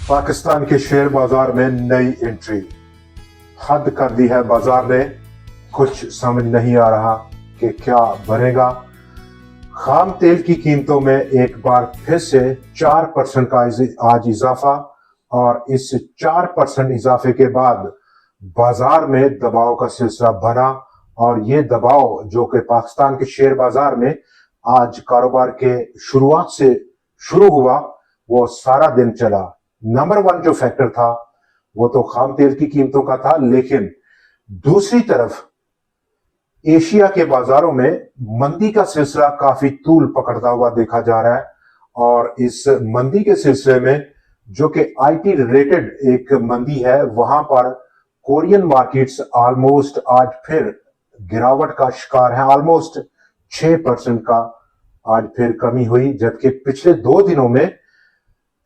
पाकिस्तान के शेयर बाजार में नई एंट्री। हद कर दी है बाजार ने, कुछ समझ नहीं आ रहा कि क्या बनेगा। खाम तेल की कीमतों में एक बार फिर से 4% का आज इजाफा, और इस 4% इजाफे के बाद बाजार में दबाव का सिलसिला बना। और ये दबाव जो कि पाकिस्तान के शेयर बाजार में आज कारोबार के शुरुआत से शुरू हुआ, वो सारा दिन चला। नंबर वन जो फैक्टर था वो तो खाम तेल की कीमतों का था, लेकिन दूसरी तरफ एशिया के बाजारों में मंदी का सिलसिला काफी तूल पकड़ता हुआ देखा जा रहा है। और इस मंदी के सिलसिले में जो कि आईटी रिलेटेड एक मंदी है, वहां पर कोरियन मार्केट्स ऑलमोस्ट आज फिर गिरावट का शिकार है। ऑलमोस्ट 6% का आज फिर कमी हुई, जबकि पिछले 2 दिनों में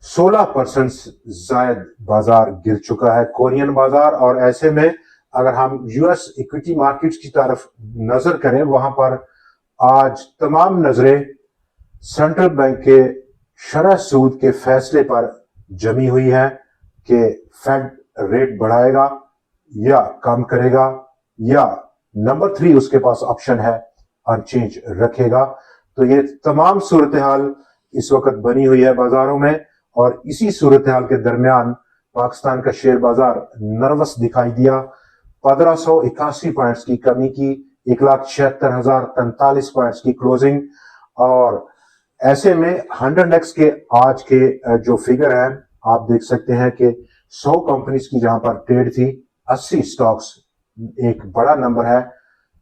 16% जायद बाजार गिर चुका है कोरियन बाजार। और ऐसे में अगर हम यूएस इक्विटी मार्केट्स की तरफ नजर करें, वहां पर आज तमाम नजरें सेंट्रल बैंक के शरह सूद के फैसले पर जमी हुई है कि फेड रेट बढ़ाएगा या कम करेगा, या नंबर 3 उसके पास ऑप्शन है अनचेंज रखेगा। तो ये तमाम सूरत हाल इस वक्त बनी हुई है बाजारों में, और इसी सूरत हाल के दरमियान पाकिस्तान का शेयर बाजार नर्वस दिखाई दिया। 1581 पॉइंट्स की कमी की, 1,76,043 पॉइंट्स की क्लोजिंग। और ऐसे में 100x के आज के जो फिगर है, आप देख सकते हैं कि 100 कंपनीज की जहां पर ट्रेड थी, 80 स्टॉक्स, एक बड़ा नंबर है,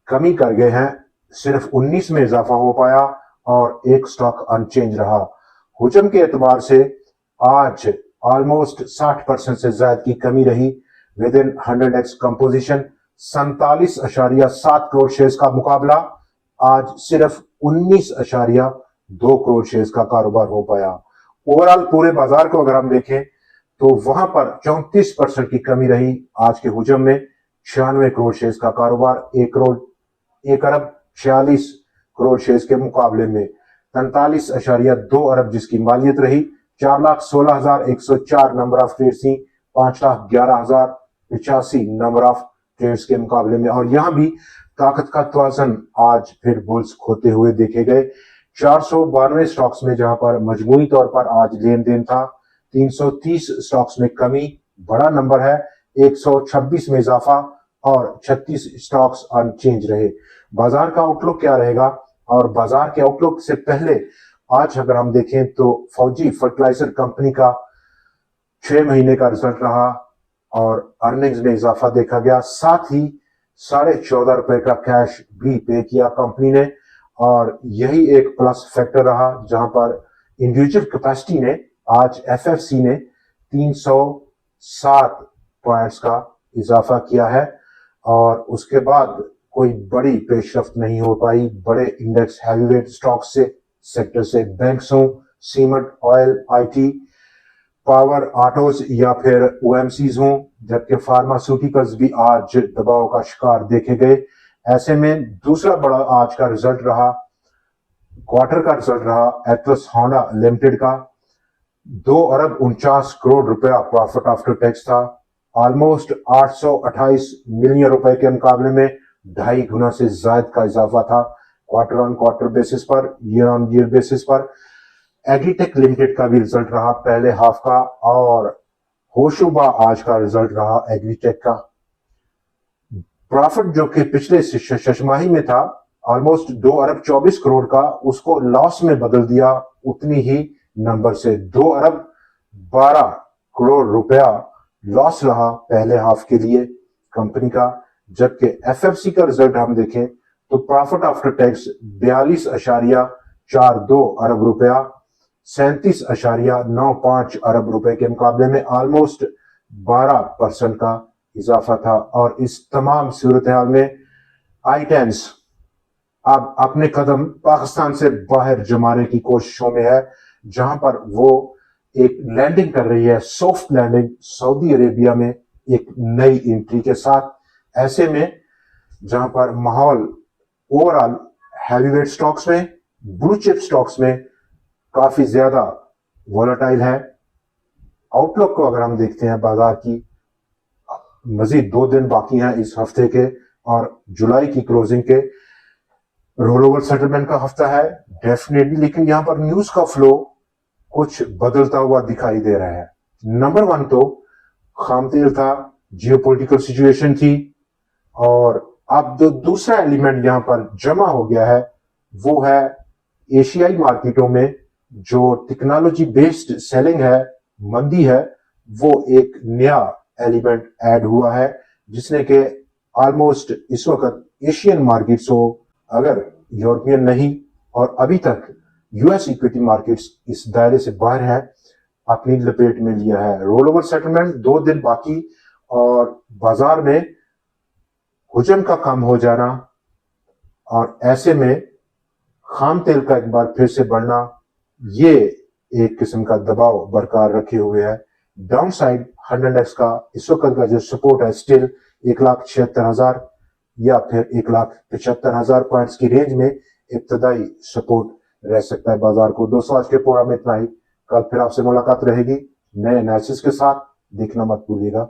कमी कर गए हैं। सिर्फ 19 में इजाफा हो पाया और एक स्टॉक अनचेंज रहा। हुजम के एतबार से आज ऑलमोस्ट 60% से ज्यादा की कमी रही with in 100x composition. 47.7 crore shares का मुकाबला, आज सिर्फ 19.2 करोड़ शेयर्स का कारोबार हो पाया। ओवरऑल पूरे बाजार को अगर हम देखें तो वहां पर 34% की कमी रही आज के हुजम में। 96 करोड़ शेयर्स का कारोबार, 1 अरब 46 करोड़ शेयर्स के मुकाबले में 43.2 अरब जिसकी मालियत रही। 4,16,104 नंबर ऑफ ट्रेड्स थी, 5,11,085 नंबर ऑफ ट्रेड्स के मुकाबले में। और यहां भी ताकत का तवाज़ुन आज फिर बुल्स खोते हुए देखे गए। 492 स्टॉक्स में जहां पर मजमूई तौर पर आज लेन देन था, 330 स्टॉक्स में कमी, बड़ा नंबर है, 126 में इजाफा, और 36 स्टॉक्स अनचेंज रहे। बाजार का आउटलुक क्या रहेगा? और बाजार के आउटलुक से पहले आज अगर हम देखें तो फौजी फर्टिलाइजर कंपनी का 6 महीने का रिजल्ट रहा और अर्निंग्स में इजाफा देखा गया। साथ ही 14.5 रुपए का कैश भी पे किया कंपनी ने, और यही एक प्लस फैक्टर रहा। जहां पर इंडिविजुअल कैपेसिटी ने आज एफएफसी ने 307 पॉइंट्स का इजाफा किया है, और उसके बाद कोई बड़ी पेशरफ्त नहीं हो पाई बड़े इंडेक्स हैवीवेट स्टॉक से सेक्टर से, बैंक्स हो, cement, oil, IT, power, autos या फिर ओएमसीज हों, जबकि फार्मास्यूटिकल्स भी आज दबाव का शिकार देखे गए। ऐसे में दूसरा बड़ा आज का रिजल्ट रहा, क्वार्टर का रिजल्ट रहा एटलस होंडा लिमिटेड का। 2 अरब 49 करोड़ रुपया प्रॉफिट आफ्टर टैक्स था, ऑलमोस्ट 828 मिलियन रुपए के मुकाबले में 2.5 गुना से ज्यादा का इजाफा था क्वार्टर ऑन क्वार्टर बेसिस पर, ईयर ऑन ईयर बेसिस पर। एग्रीटेक लिमिटेड का भी रिजल्ट रहा पहले हाफ का, और होशुबा आज का रिजल्ट रहा एग्रीटेक का। प्रॉफिट जो कि पिछले छमाही में था ऑलमोस्ट 2 अरब 24 करोड़ का, उसको लॉस में बदल दिया उतनी ही नंबर से। 2 अरब 12 करोड़ रुपया लॉस रहा पहले हाफ के लिए कंपनी का। जबकि एफएफसी का रिजल्ट हम देखें तो प्रॉफिट आफ्टर टैक्स 42.42 अरब रुपया, 37.95 अरब रुपए के मुकाबले में ऑलमोस्ट 12% का इजाफा था। और इस तमाम सूरत हाल में आई-10 अब अपने कदम पाकिस्तान से बाहर जमाने की कोशिशों में है, जहां पर वो एक लैंडिंग कर रही है, सॉफ्ट लैंडिंग सऊदी अरेबिया में एक नई एंट्री के साथ। ऐसे में जहां पर माहौल ओवरऑल हैवीवेट स्टॉक्स में, ब्लू चिप स्टॉक्स में काफी ज्यादा वोलेटाइल है। आउटलुक को अगर हम देखते हैं बाजार की, मजीद 2 दिन बाकी हैं इस हफ्ते के और जुलाई की क्लोजिंग के। रोल ओवर सेटलमेंट का हफ्ता है डेफिनेटली, लेकिन यहां पर न्यूज का फ्लो कुछ बदलता हुआ दिखाई दे रहा है। नंबर 1 तो खाम तेल था, जियोपॉलिटिकल सिचुएशन थी, और अब जो दूसरा एलिमेंट यहां पर जमा हो गया है वो है एशियाई मार्केटों में जो टेक्नोलॉजी बेस्ड सेलिंग है, मंदी है, वो एक नया एलिमेंट ऐड हुआ है जिसने के ऑलमोस्ट इस वक्त एशियन मार्केट्स हो, अगर यूरोपियन नहीं और अभी तक यूएस इक्विटी मार्केट्स इस दायरे से बाहर है, अपनी लपेट में लिया है। रोल ओवर सेटलमेंट 2 दिन बाकी और बाजार में हुजम का कम हो जाना, और ऐसे में खाम तेल का एक बार फिर से बढ़ना, ये एक किस्म का दबाव बरकरार रखे हुए है। डाउन साइड 100x का इस वक्त का जो सपोर्ट है स्टिल 1,76,000 या फिर 1,75,000 पॉइंट्स की रेंज में इब्तदाई सपोर्ट रह सकता है बाजार को। दोस्तों आज के प्रोग्राम में इतना ही, कल फिर आपसे मुलाकात रहेगी नए एनालिसिस के साथ, देखना मत भूलिएगा।